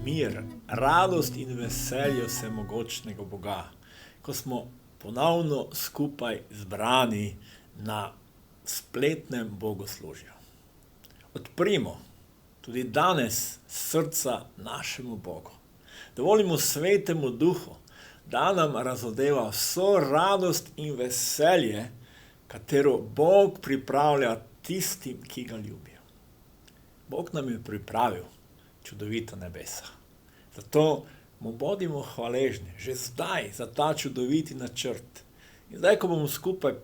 mir, radost in veselje vsemogočnega Boga, ko smo ponovno skupaj zbrani na spletnem bogoslužju. Odprimo tudi danes srca našemu Bogu. Dovolimo Svetemu Duhu, da nam razodeva vso radost in veselje, katero Bog pripravlja tistim, ki ga ljubijo. Bog nam je pripravil čudovita nebesa. Zato mu bodimo hvaležni že zdaj za ta čudoviti načrt. In zdaj, ko bomo skupaj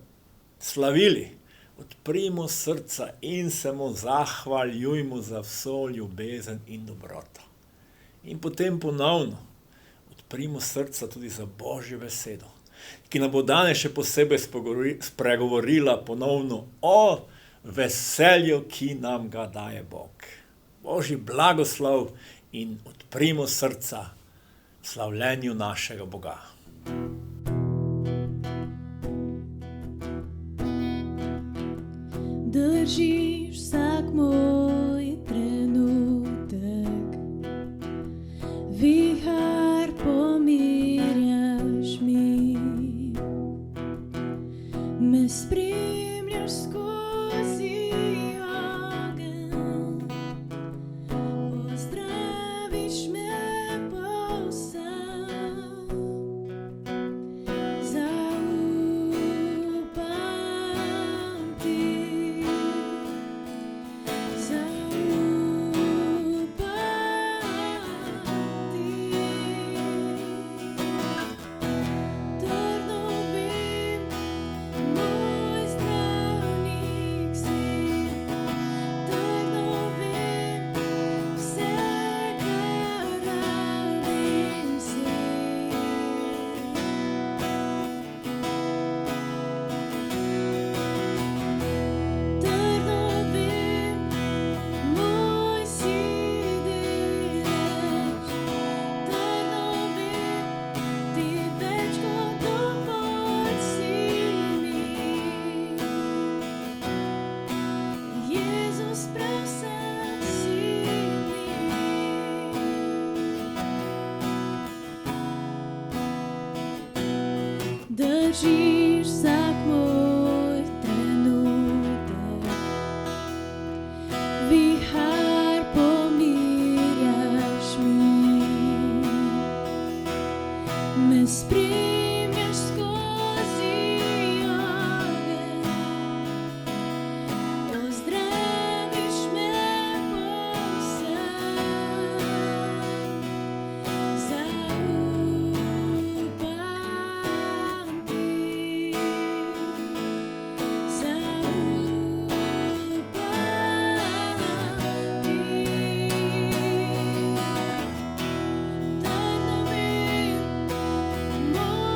slavili, odprimo srca in se mu zahvaljujmo za vso ljubezen in dobroto. In potem ponovno odprimo srca tudi za Božjo besedo, ki nam bo danes še posebej spregovorila ponovno o veselju, ki nam ga daje Bog. Božji blagoslov in odprimo srca slavljenju našega Boga. Držiš vsak moj trenutek, vihar pomirjaš mi, me spremljaš skozi ogenj, ozdraviš me povsem, zaupam ti, trdno vem, moj zdravnik si, trdno vem, vse, kar rabim si. Trdno vem, moj si delež, trdno vem, ti več kot dovolj si mi. Jezus, prav vsem si mi. Držiš vsak moj trenutek, vihar pomirjaš mi, me spremljaš skozi ogenj, ozdraviš me povsem, zaupam ti, zaupam ti. Trdno vem, moj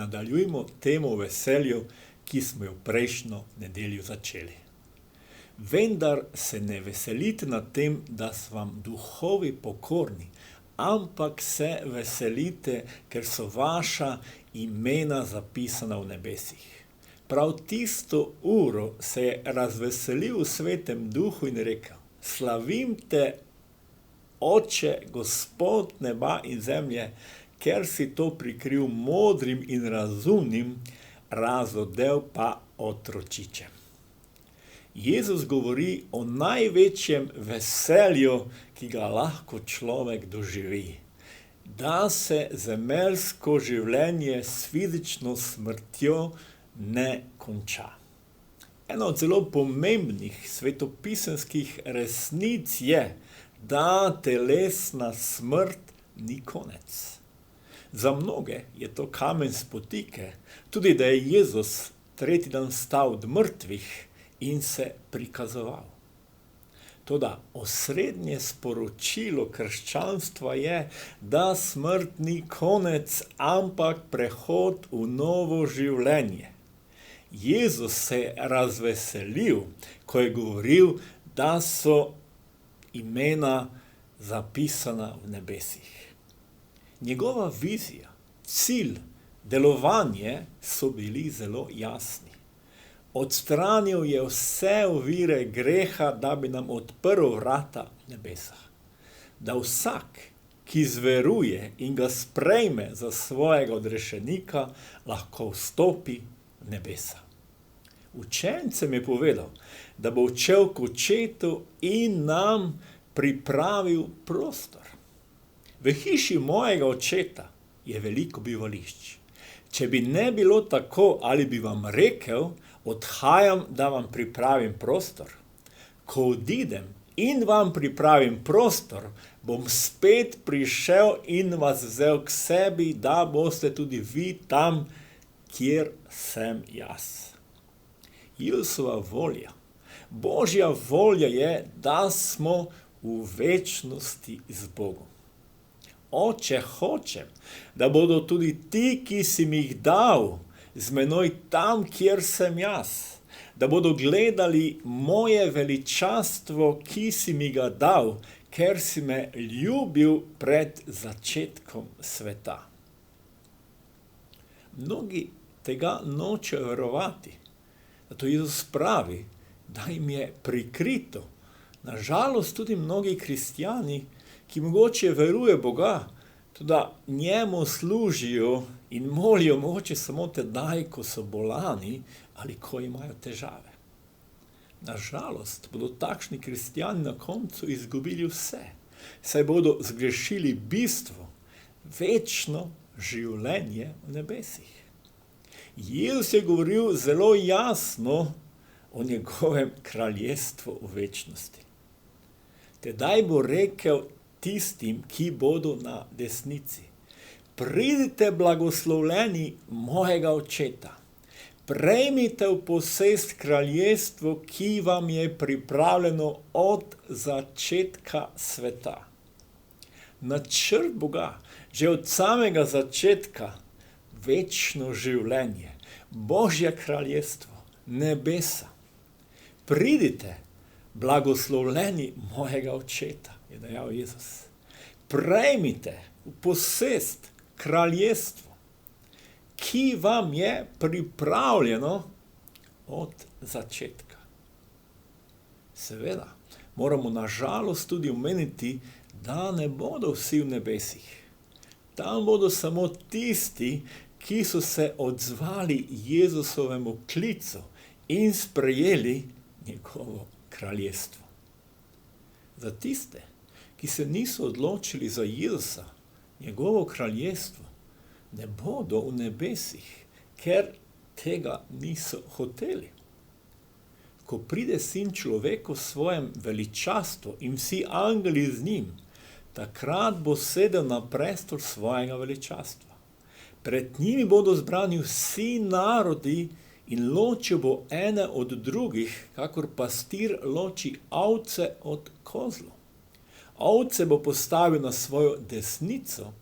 nadaljujmo temo o veselju, ki smo jo prejšnjo nedeljo začeli. Vendar se ne veselite nad tem, da so vam duhovi pokorni, ampak se veselite, ker so vaša imena zapisana v nebesih. Prav tisto uro se je razveselil v Svetem Duhu in rekel: Slavim te, Oče, Gospod neba in zemlje, ker si to prikril modrim in razumnim, razodel pa otročičem. Jezus govori o največjem veselju, ki ga lahko človek doživi. Da se zemeljsko življenje s fizično smrtjo ne konča. Ena od zelo pomembnih svetopisemskih resnic je, da telesna smrt ni konec. Za mnoge je to kamen spotike, tudi da je Jezus tretji dan vstal od mrtvih in se prikazoval. Toda osrednje sporočilo krščanstva je, da smrt ni konec, ampak prehod v novo življenje. Jezus se je razveselil, ko je govoril, da so imena zapisana v nebesih. Njegova vizija, cilj, delovanje so bili zelo jasni. Odstranil je vse ovire greha, da bi nam odprl vrata v nebesah. Da vsak, ki zveruje in ga sprejme za svojega odrešenika, lahko vstopi v nebesa. Učencem je povedal, da bo odšel k očetu in nam pripravil prostor. V hiši mojega očeta je veliko bivališč. Če bi ne bilo tako, ali bi vam rekel, odhajam, da vam pripravim prostor. Ko odidem in vam pripravim prostor, bom spet prišel in vas vzel k sebi, da boste tudi vi tam, kjer sem jaz. Jezusova volja, Božja volja je, da smo v večnosti z Bogom. Oče, hočem, da bodo tudi ti, ki si mi jih dal, z menoj tam, kjer sem jaz, da bodo gledali moje veličastvo, ki si mi ga dal, ker si me ljubil pred začetkom sveta. Mnogi tega nočejo verovati, zato Jezus pravi, da jim je prikrito. Nažalost tudi mnogi kristjani, ki mogoče veruje Boga, tudi njemu služijo in molijo mogoče samo tedaj, ko so bolani ali ko imajo težave. Nažalost bodo takšni kristjani na koncu izgubili vse, saj bodo zgrešili bistvo, večno življenje v nebesih. Jezus je govoril zelo jasno o njegovem kraljestvu v večnosti. Tedaj bo rekel tistim, ki bodo na desnici: Pridite blagoslovljeni mojega očeta, prejmite v posest kraljestvo, ki vam je pripravljeno od začetka sveta. Načrt Boga, že od samega začetka, večno življenje, Božje kraljestvo, nebesa. Pridite, blagoslovljeni mojega očeta, je dejal Jezus. Prejmite v posest kraljestvo, ki vam je pripravljeno od začetka. Seveda, moramo nažalost tudi omeniti, da ne bodo vsi v nebesih. Tam bodo samo tisti, ki so se odzvali Jezusovemu klicu in sprejeli njegovo kraljestvo. Za tiste, ki se niso odločili za Jezusa, njegovo kraljestvo, ne bodo v nebesih, ker tega niso hoteli. Ko pride Sin človeku v svojem veličastvu in vsi angeli z njim, takrat bo sedel na prestol svojega veličastva. Pred njimi bodo zbrani vsi narodi in ločil bo ene od drugih, kakor pastir loči ovce od kozlov. Ovce bo postavil na svojo desnico,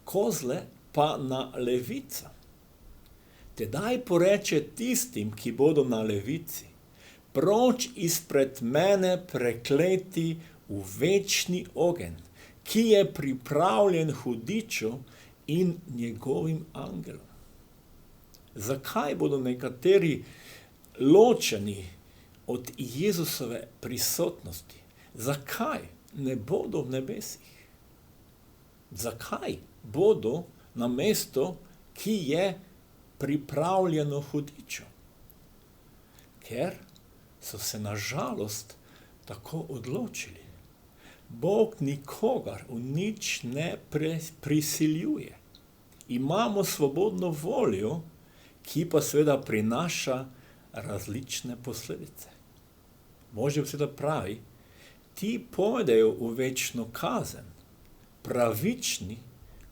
kozle pa na levico. Tedaj poreče tistim, ki bodo na levici: proč izpred mene prekleti v večni ogenj, ki je pripravljen hudiču in njegovim angelom. Zakaj bodo nekateri ločeni od Jezusove prisotnosti? Zakaj ne bodo v nebesih? Zakaj bodo na mesto, ki je pripravljeno hudiču? Ker so se na žalost tako odločili. Bog nikogar v nič ne prisiljuje. Imamo svobodno voljo, ki pa seveda prinaša različne posledice. Božja beseda pravi: ti pojdejo v večno kazen, pravični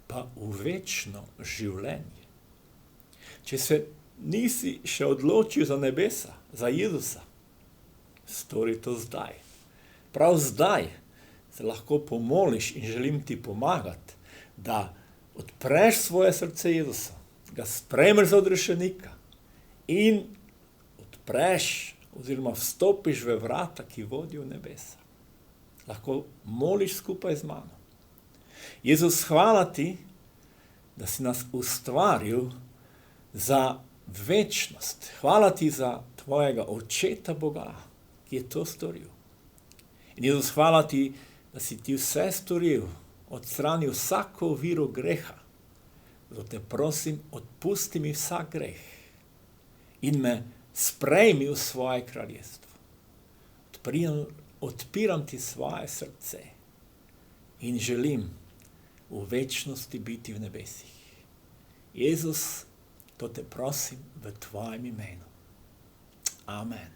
pa v večno življenje. Če se nisi še odločil za nebesa, za Jezusa, stori to zdaj. Prav zdaj se lahko pomoliš in želim ti pomagati, da odpreš svoje srce Jezusa, ga sprejmeš za odrešenika in odpreš oziroma vstopiš v vrata, ki vodijo v nebesa. Lahko moliš skupaj z mano. Jezus, hvala ti, da si nas ustvaril za večnost. Hvala ti za tvojega očeta Boga, ki je to storil. In Jezus, hvala ti, da si ti vse storil, odstranil vsako oviro greha. Zato te prosim, odpusti mi vsak greh in me sprejmi v svoje kraljestvo. Odpiram ti svoje srce in želim v večnosti biti v nebesih. Jezus, to te prosim v tvojem imenu. Amen.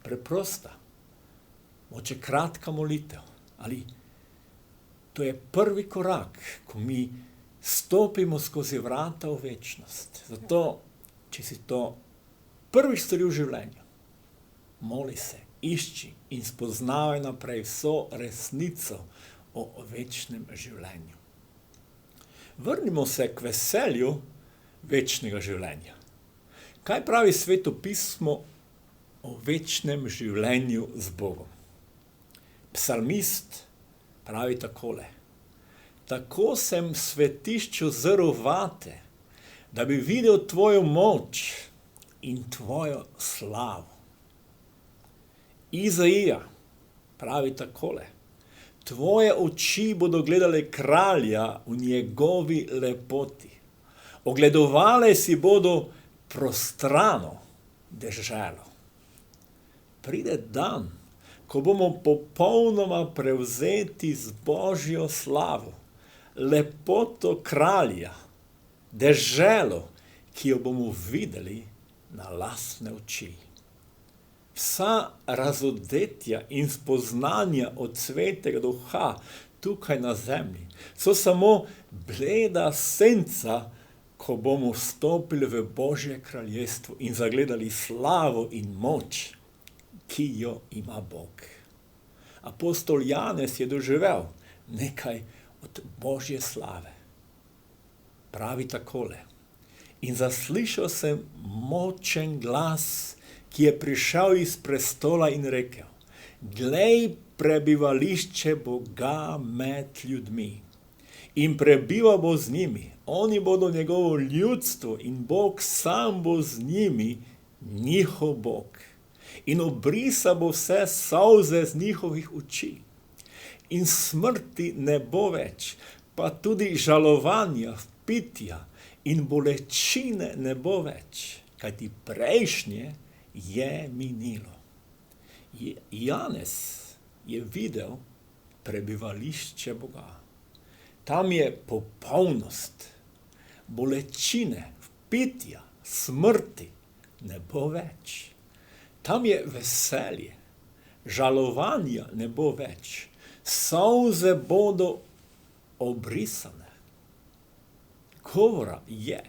Preprosta, moče kratka molitev, ali to je prvi korak, ko mi stopimo skozi vrata v večnost. Zato, če si to prvič storil v življenju, moli se, išči in spoznavaj naprej vso resnico o večnem življenju. Vrnimo se k veselju večnega življenja. Kaj pravi Sveto pismo o večnem življenju z Bogom? Psalmist pravi takole: tako sem svetišču zrl vate, da bi videl tvojo moč in tvojo slavo. Izaija pravi takole: tvoje oči bodo gledale kralja v njegovi lepoti. Ogledovale si bodo prostrano deželo. Pride dan, ko bomo popolnoma prevzeti z Božjo slavo, lepoto kralja, deželo, ki jo bomo videli na lastne oči. Vsa razodetja in spoznanja od Svetega Duha tukaj na zemlji so samo bleda senca, ko bomo vstopili v Božje kraljestvo in zagledali slavo in moč, ki jo ima Bog. Apostol Janez je doživel nekaj od Božje slave. Pravi takole: in zaslišal sem močen glas, ki je prišel iz prestola in rekel: glej, prebivališče Boga med ljudmi in prebiva bo z njimi. Oni bodo njegovo ljudstvo in Bog sam bo z njimi, njihov Bog. In obrisa bo vse solze z njihovih oči. In smrti ne bo več, pa tudi žalovanja, vpitja in bolečine ne bo več, kajti prejšnje je minilo. Janez je videl prebivališče Boga. Tam je popolnost, bolečine, vpitja, smrti ne bo več. Tam je veselje, žalovanja ne bo več, solze bodo obrisane. Govora je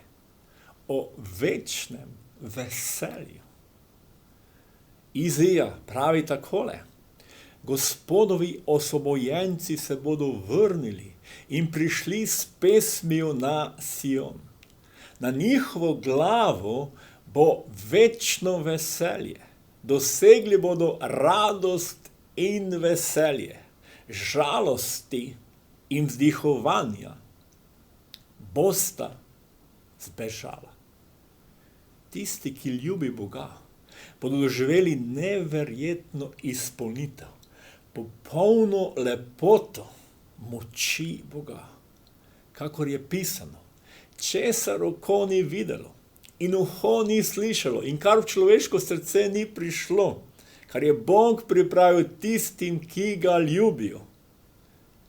o večnem veselju. Izaija pravi takole: Gospodovi osvobojenci se bodo vrnili in prišli s pesmijo na Sion. Na njihovo glavo bo večno veselje. Dosegli bodo radost in veselje. Žalosti in vzdihovanja bosta zbežala. Tisti, ki ljubi Boga, bodo doživeli neverjetno izpolnitev, popolno lepoto moči Boga. Kakor je pisano, česar oko ni videlo in uho ni slišalo in kar v človeško srce ni prišlo, kar je Bog pripravil tistim, ki ga ljubijo.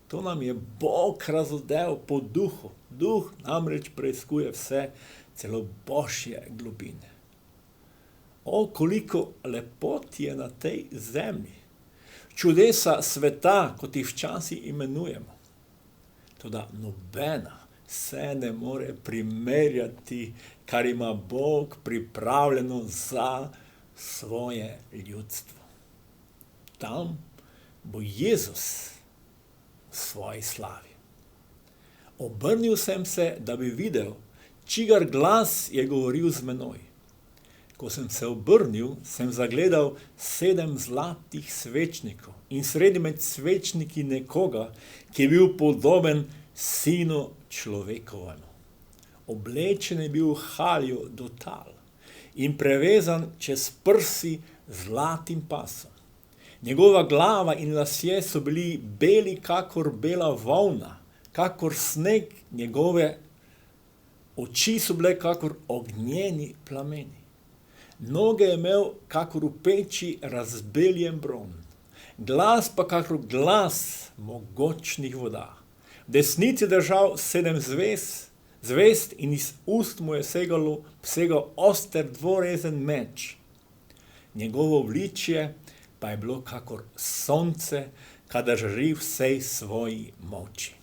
To nam je Bog razodel po duhu. Duh namreč preiskuje vse, celo božje globine. O, koliko lepot je na tej zemlji. Čudesa sveta, kot jih včasih imenujemo. Toda nobena se ne more primerjati, kar ima Bog pripravljeno za svoje ljudstvo. Tam bo Jezus v svoji slavi. Obrnil sem se, da bi videl, čigar glas je govoril z menoj. Ko sem se obrnil, sem zagledal 7 zlatih svečnikov in sredi med svečniki nekoga, ki je bil podoben sinu človekovemu. Oblečen je bil v haljo do tal in prevezan čez prsi zlatim pasom. Njegova glava in lasje so bili beli kakor bela volna, kakor sneg, njegove oči so bile kakor ognjeni plameni. Noge je imel kakor v peči razbeljen bron, glas pa kakor glas mogočnih voda. V desnici držal 7 zvest in iz ust mu je segal oster dvorezen meč. Njegovo obličje pa je bilo kakor sonce, kadar žari vsej svoji moči.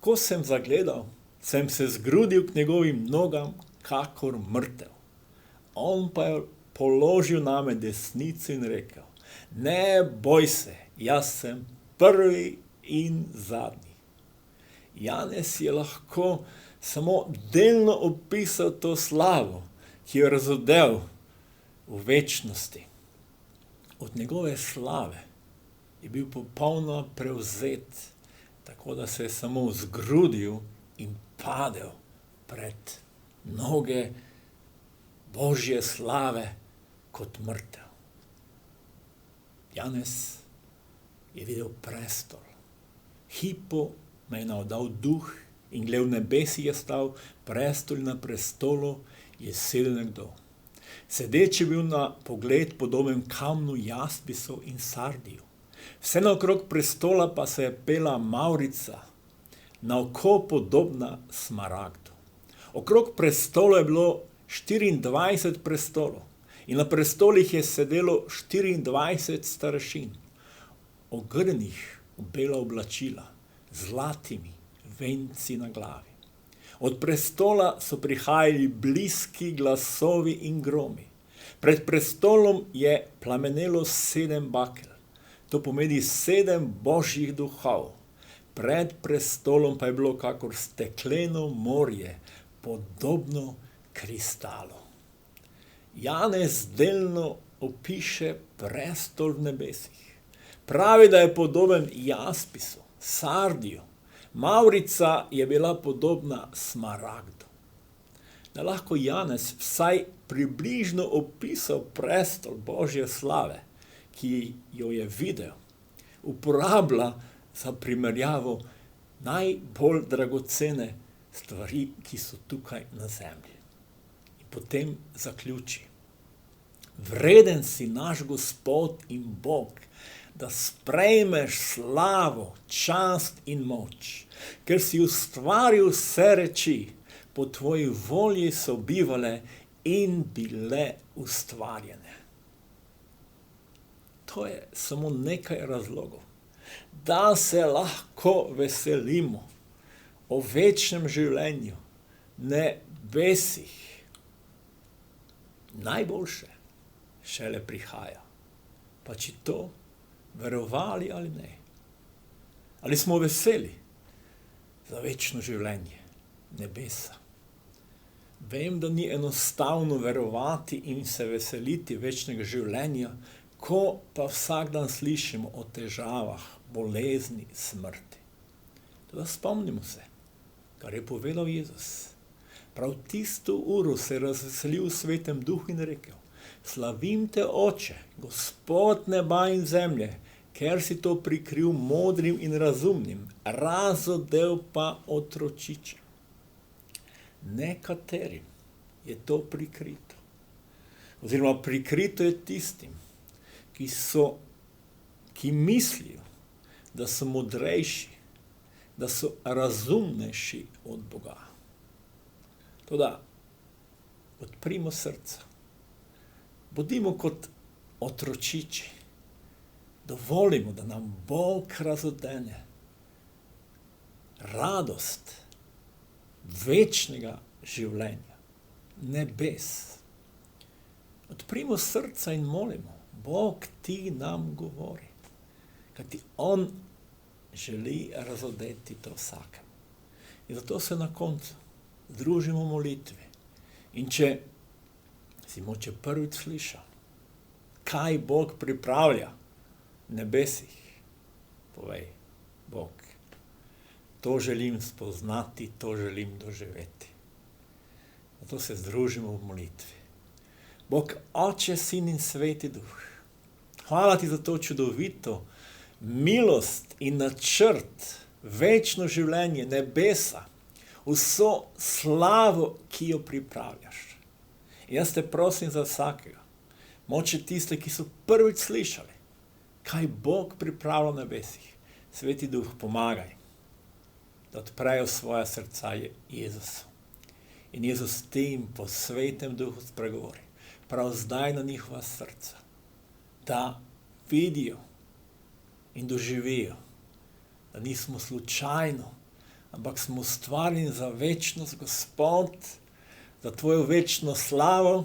Ko sem zagledal, sem se zgrudil k njegovim nogam kakor mrtev. On pa je položil name desnico in rekel: ne boj se, jaz sem prvi in zadnji. Janez je lahko samo delno opisal to slavo, ki jo je razodel v večnosti. Od njegove slave je bil popolnoma prevzet, tako da se je samo zgrudil in padel pred noge Božje slave kot mrtev. Janez je videl prestol. Hipo me je navdal duh in gled v nebesi je stal, prestol na prestolu je sedel nekdo. Sedeč je bil na pogled podoben kamnu jaspisov in sardiju. Vse naokrog prestola pa se je pela mavrica, na oko podobna smaragdu. Okrog prestola je bilo 24 prestolov in na prestolih je sedelo 24 starešin, ogrnjenih v bela oblačila, z zlatimi venci na glavi. Od prestola so prihajali bliski glasovi in gromi. Pred prestolom je plamenelo 7 bakel, to pomeni 7 božjih duhov. Pred prestolom pa je bilo kakor stekleno morje, podobno kristalu. Janez delno opiše prestol v nebesih. Pravi, da je podoben jaspisu, sardiju. Mavrica je bila podobna smaragdu. Da lahko Janez vsaj približno opisal prestol Božje slave, ki jo je videl, uporablja za primerjavo najbolj dragocene stvari, ki so tukaj na zemlji. In potem zaključi: vreden si naš Gospod in Bog, da sprejmeš slavo, čast in moč, ker si ustvaril vse reči, po tvoji volji so bivale in bile ustvarjene. To je samo nekaj razlogov, da se lahko veselimo o večnem življenju, nebesih. Najboljše šele prihaja, pa če to verovali ali ne. Ali smo veseli za večno življenje, nebesa. Vem, da ni enostavno verovati in se veseliti večnega življenja, ko pa vsak dan slišimo o težavah, bolezni, smrti. Toda spomnimo se, kar je povedal Jezus. Prav tisto uro se je razveselil v Svetem Duhu in rekel: Slavim te, Oče, Gospod neba in zemlje, ker si to prikril modrim in razumnim, razodel pa otročičem. Nekaterim je to prikrito. Oziroma prikrito je tistim, ki mislijo, da so modrejši, da so razumnejši od Boga. Toda odprimo srca. Bodimo kot otročiči. Dovolimo, da nam Bog razodene radost večnega življenja, nebes. Odprimo srca in molimo. Bog ti nam govori, kajti on želi razodeti to vsakemu. In zato se na koncu združimo v molitvi. In če si moče prvič slišal, kaj Bog pripravlja v nebesih, povej: Bog, to želim spoznati, to želim doživeti. Zato se združimo v molitvi. Bog, Oče, Sin in Sveti Duh, hvala ti za to čudovito milost in načrt, večno življenje, nebesa, vso slavo, ki jo pripravljaš. In jaz te prosim za vsakega, moče tiste, ki so prvič slišali, kaj Bog pripravlja v nebesih. Sveti Duh, pomagaj, da odprejo svoja srca Jezusu. In Jezus ti jim po Svetem Duhu spregovori, prav zdaj na njihova srca, da vidijo in doživijo, da nismo slučajno, ampak smo ustvarjeni za večnost, Gospod, za tvojo večno slavo,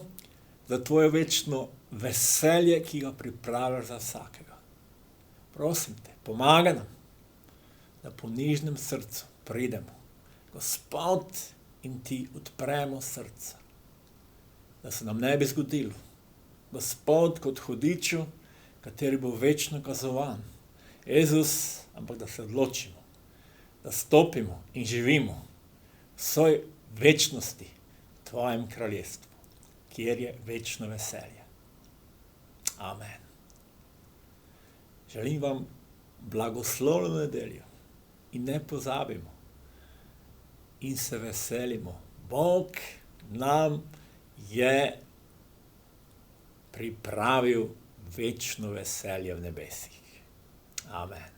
za tvoje večno veselje, ki ga pripravljaš za vsakega. Prosim te, pomagaj nam, da po nižnem srcu pridemo, Gospod, in ti odpremo srca, da se nam ne bi zgodilo, Gospod, kot hudiču, kateri bo večno kazovan, Jezus, ampak da se odločimo, da stopimo in živimo v svoj večnosti v tvojem kraljestvu, kjer je večno veselje. Amen. Želim vam blagoslovno nedeljo in ne pozabimo in se veselimo. Bog nam je pripravil večno veselje v nebesih. Amen.